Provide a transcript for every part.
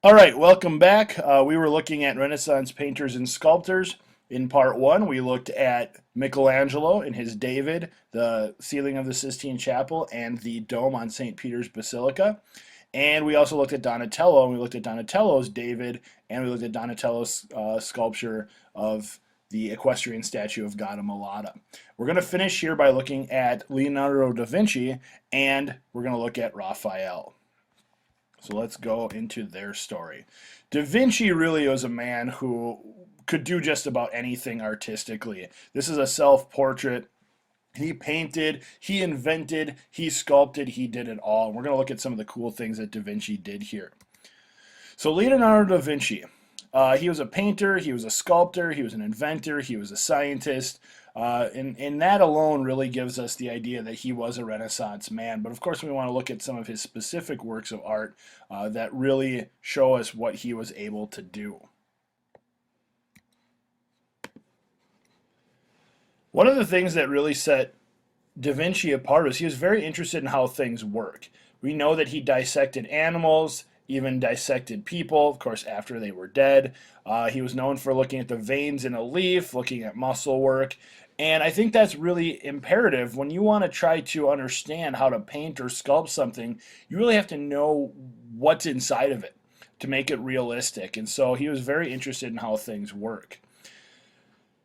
All right, welcome back. We were looking at Renaissance painters and sculptors. In part one, we looked at Michelangelo and his David, the ceiling of the Sistine Chapel, and the dome on St. Peter's Basilica. And we also looked at Donatello, and we looked at Donatello's David, and we looked at Donatello's sculpture of the equestrian statue of Guatemala. We're going to finish here by looking at Leonardo da Vinci, and we're going to look at Raphael. So let's go into their story. Da Vinci really was a man who could do just about anything artistically. This is a self-portrait. He painted, he invented, he sculpted, he did it all. And we're going to look at some of the cool things that Da Vinci did here. So Leonardo da Vinci, he was a painter, he was a sculptor, he was an inventor, he was a scientist. And that alone really gives us the idea that he was a Renaissance man. But of course, we want to look at some of his specific works of art that really show us what he was able to do. One of the things that really set Da Vinci apart was he was very interested in how things work. We know that he dissected animals, even dissected people, of course, after they were dead. He was known for looking at the veins in a leaf, looking at muscle work. And I think that's really imperative. When you want to try to understand how to paint or sculpt something, you really have to know what's inside of it to make it realistic. And so he was very interested in how things work.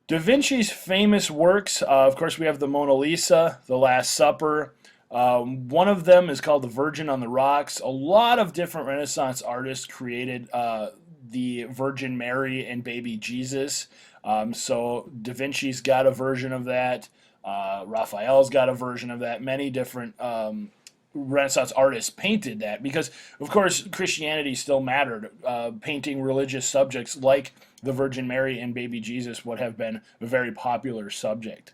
Da Vinci's famous works, of course, we have the Mona Lisa, the Last Supper. One of them is called the Virgin on the Rocks. A lot of different Renaissance artists created the Virgin Mary and baby Jesus. So Da Vinci's got a version of that. Raphael's got a version of that. Many different Renaissance artists painted that because, of course, Christianity still mattered. Painting religious subjects like the Virgin Mary and baby Jesus would have been a very popular subject.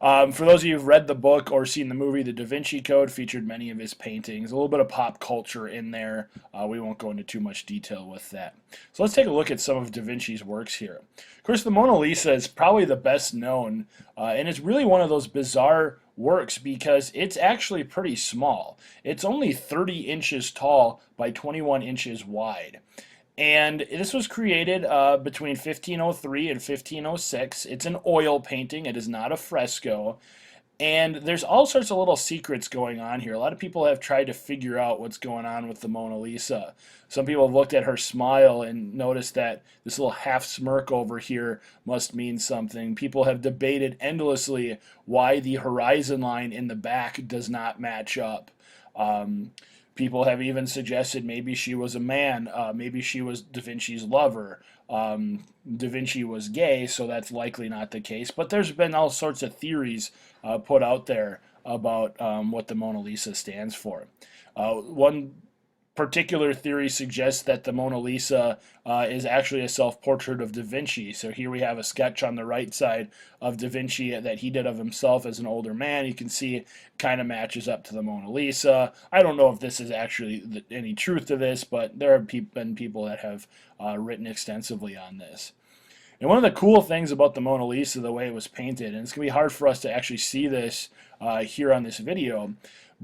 For those of you who've read the book or seen the movie, The Da Vinci Code featured many of his paintings. A little bit of pop culture in there. We won't go into too much detail with that. So let's take a look at some of Da Vinci's works here. Of course, the Mona Lisa is probably the best known, and it's really one of those bizarre works because it's actually pretty small. It's only 30 inches tall by 21 inches wide. And this was created between 1503 and 1506. It's an oil painting. It is not a fresco. And there's all sorts of little secrets going on here. A lot of people have tried to figure out what's going on with the Mona Lisa. Some people have looked at her smile and noticed that this little half smirk over here must mean something. People have debated endlessly why the horizon line in the back does not match up. People have even suggested maybe she was a man, maybe she was Da Vinci's lover. Da Vinci was gay, so that's likely not the case. But there's been all sorts of theories put out there about what the Mona Lisa stands for. One particular theory suggests that the Mona Lisa is actually a self-portrait of Da Vinci. So here we have a sketch on the right side of Da Vinci that he did of himself as an older man. You can see it kind of matches up to the Mona Lisa. I don't know if this is actually any truth to this, but there have been people that have written extensively on this. And one of the cool things about the Mona Lisa, the way it was painted, and it's going to be hard for us to actually see this here on this video,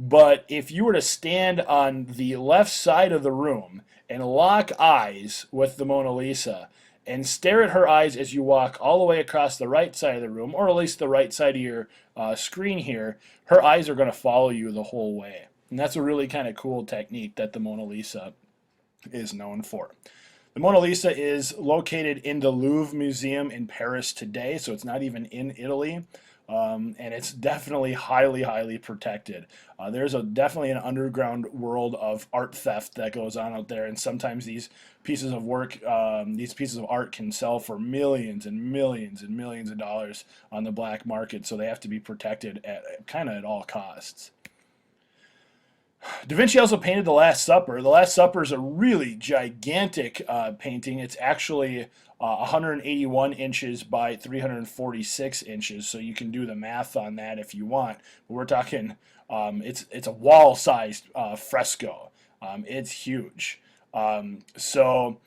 but if you were to stand on the left side of the room and lock eyes with the Mona Lisa and stare at her eyes as you walk all the way across the right side of the room, or at least the right side of your screen here, her eyes are going to follow you the whole way. And that's a really kind of cool technique that the Mona Lisa is known for. The Mona Lisa is located in the Louvre Museum in Paris today, so it's not even in Italy. And it's definitely highly, highly protected. There's definitely an underground world of art theft that goes on out there, and sometimes these pieces of work, these pieces of art can sell for millions and millions and millions of dollars on the black market, so they have to be protected at kind of at all costs. Da Vinci also painted The Last Supper. The Last Supper is a really gigantic painting. It's actually 181 inches by 346 inches, so you can do the math on that if you want. But we're talking, it's a wall-sized fresco. It's huge. So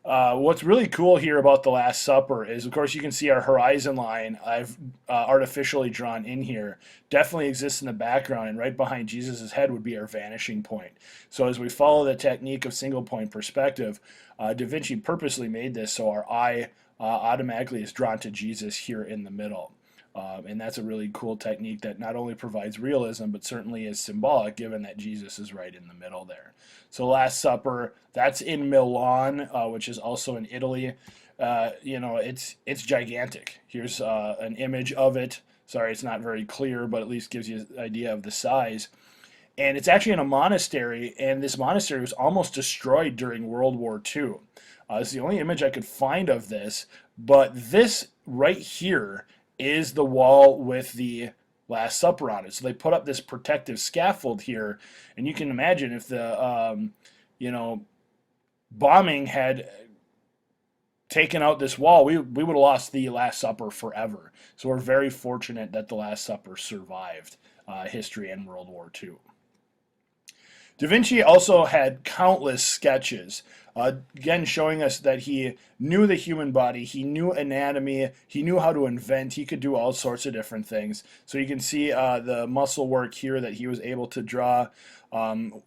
What's really cool here about the Last Supper is, of course, you can see our horizon line I've artificially drawn in here. Definitely exists in the background, and right behind Jesus' head would be our vanishing point. So as we follow the technique of single point perspective, Da Vinci purposely made this so our eye automatically is drawn to Jesus here in the middle. And that's a really cool technique that not only provides realism, but certainly is symbolic, given that Jesus is right in the middle there. So Last Supper, that's in Milan, which is also in Italy. It's gigantic. Here's an image of it. Sorry, it's not very clear, but at least gives you an idea of the size. And it's actually in a monastery, and this monastery was almost destroyed during World War II. It's the only image I could find of this, but this right here is the wall with the Last Supper on it. So they put up this protective scaffold here, and you can imagine if the you know bombing had taken out this wall, we would have lost the Last Supper forever. So we're very fortunate that the Last Supper survived history and World War II. Da Vinci also had countless sketches, again showing us that he knew the human body, he knew anatomy, he knew how to invent, he could do all sorts of different things. So you can see the muscle work here that he was able to draw.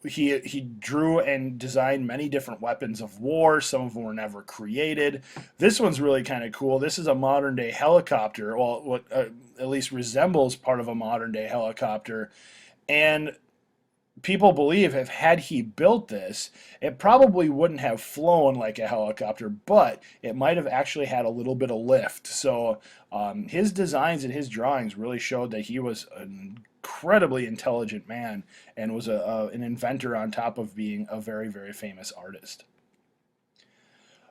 He drew and designed many different weapons of war. Some of them were never created. This one's really kind of cool. This is a modern day helicopter, well, what at least resembles part of a modern day helicopter. And people believe if had he built this, it probably wouldn't have flown like a helicopter, but it might have actually had a little bit of lift. So his designs and his drawings really showed that he was an incredibly intelligent man and was an inventor on top of being a very, very famous artist.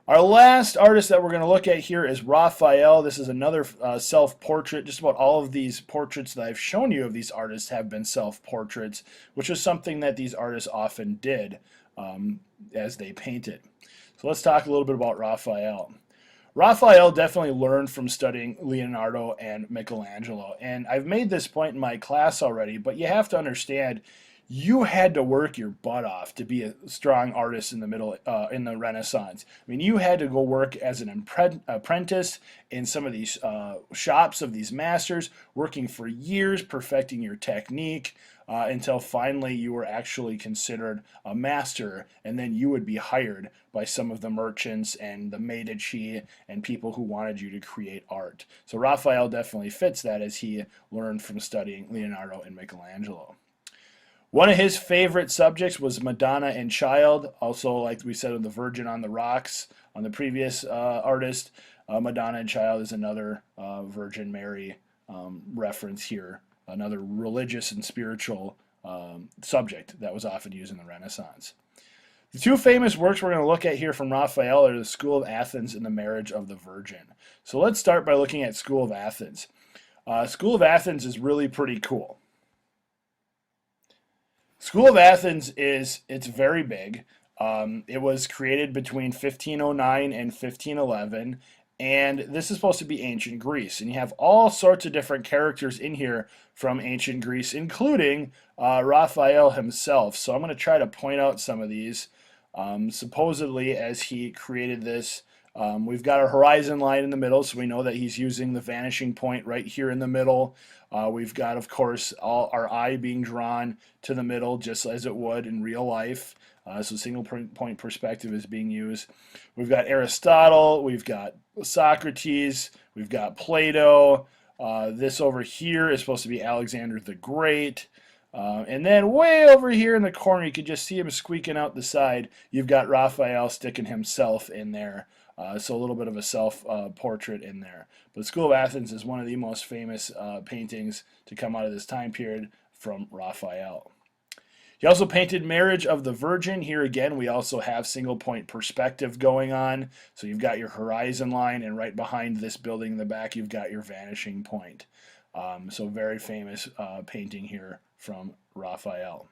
Our last artist that we're going to look at here is Raphael. This is another self-portrait. Just about all of these portraits that I've shown you of these artists have been self-portraits, which is something that these artists often did as they painted. So let's talk a little bit about Raphael. Raphael definitely learned from studying Leonardo and Michelangelo. And I've made this point in my class already, but you have to understand you had to work your butt off to be a strong artist in the Renaissance. I mean, you had to go work as an apprentice in some of these shops of these masters, working for years, perfecting your technique, until finally you were actually considered a master, and then you would be hired by some of the merchants and the Medici and people who wanted you to create art. So Raphael definitely fits that, as he learned from studying Leonardo and Michelangelo. One of his favorite subjects was Madonna and Child. Also, like we said, with the Virgin on the Rocks on the previous artist, Madonna and Child is another Virgin Mary reference here, another religious and spiritual subject that was often used in the Renaissance. The two famous works we're going to look at here from Raphael are the School of Athens and the Marriage of the Virgin. So let's start by looking at School of Athens. School of Athens is really pretty cool. School of Athens it's very big. It was created between 1509 and 1511, and this is supposed to be ancient Greece. And you have all sorts of different characters in here from ancient Greece, including Raphael himself. So I'm going to try to point out some of these. Supposedly, as he created this, we've got our horizon line in the middle, so we know that he's using the vanishing point right here in the middle. We've got, of course, all our eye being drawn to the middle, just as it would in real life. So single point perspective is being used. We've got Aristotle, we've got Socrates, we've got Plato. This over here is supposed to be Alexander the Great. And then way over here in the corner, you can just see him squeaking out the side. You've got Raphael sticking himself in there. So a little bit of a self-portrait in there. But School of Athens is one of the most famous paintings to come out of this time period from Raphael. He also painted Marriage of the Virgin. Here again, we also have single point perspective going on. So you've got your horizon line, and right behind this building in the back, you've got your vanishing point. So very famous painting here from Raphael.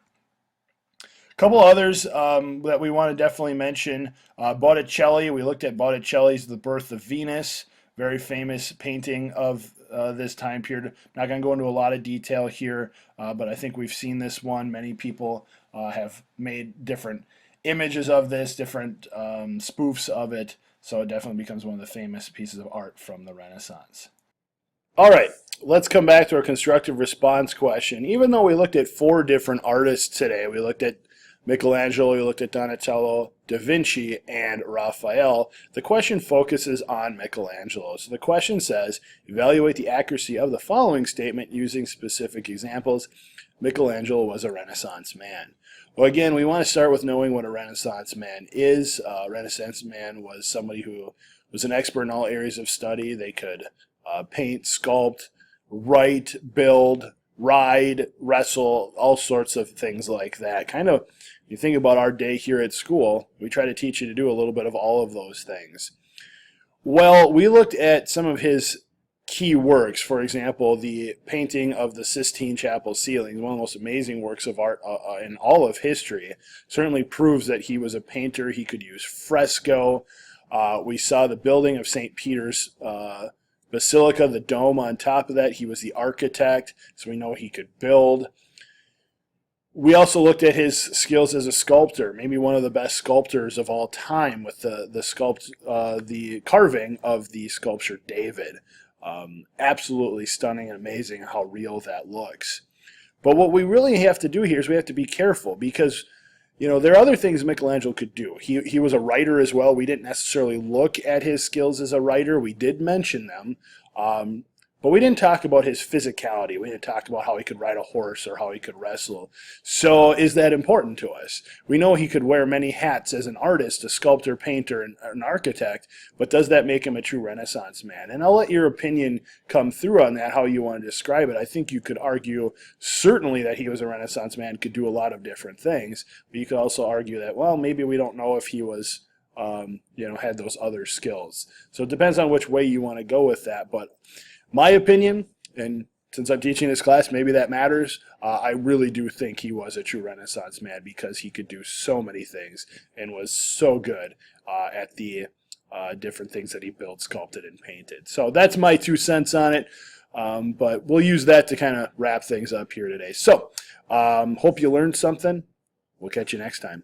A couple others that we want to definitely mention. Botticelli, we looked at Botticelli's The Birth of Venus, very famous painting of this time period. I'm not going to go into a lot of detail here, but I think we've seen this one. Many people have made different images of this, different spoofs of it. So it definitely becomes one of the famous pieces of art from the Renaissance. All right, let's come back to our constructive response question. Even though we looked at 4 different artists today, we looked at Michelangelo, we looked at Donatello, Da Vinci, and Raphael, the question focuses on Michelangelo. So the question says, evaluate the accuracy of the following statement using specific examples. Michelangelo was a Renaissance man. Well, again, we want to start with knowing what a Renaissance man is. A Renaissance man was somebody who was an expert in all areas of study. They could paint, sculpt, write, build, ride, wrestle, all sorts of things like that. Kind of, you think about our day here at school, we try to teach you to do a little bit of all of those things. Well, we looked at some of his key works. For example, the painting of the Sistine Chapel ceiling, one of the most amazing works of art in all of history. Certainly proves that he was a painter. He could use fresco. We saw the building of St. Peter's Basilica, the dome on top of that. He was the architect, so we know he could build. We also looked at his skills as a sculptor, maybe one of the best sculptors of all time, with the carving of the sculpture David. Absolutely stunning and amazing how real that looks. But what we really have to do here is we have to be careful, because there are other things Michelangelo could do. He was a writer as well. We didn't necessarily look at his skills as a writer. We did mention them. But we didn't talk about his physicality. We didn't talk about how he could ride a horse or how he could wrestle. So is that important to us? We know he could wear many hats as an artist, a sculptor, painter, and an architect, but does that make him a true Renaissance man? And I'll let your opinion come through on that, how you want to describe it. I think you could argue certainly that he was a Renaissance man, could do a lot of different things, but you could also argue that, well, maybe we don't know if he was had those other skills. So it depends on which way you want to go with that. But my opinion, and since I'm teaching this class, maybe that matters, I really do think he was a true Renaissance man, because he could do so many things and was so good at the different things that he built, sculpted, and painted. So that's my 2 cents on it, but we'll use that to kind of wrap things up here today. So hope you learned something. We'll catch you next time.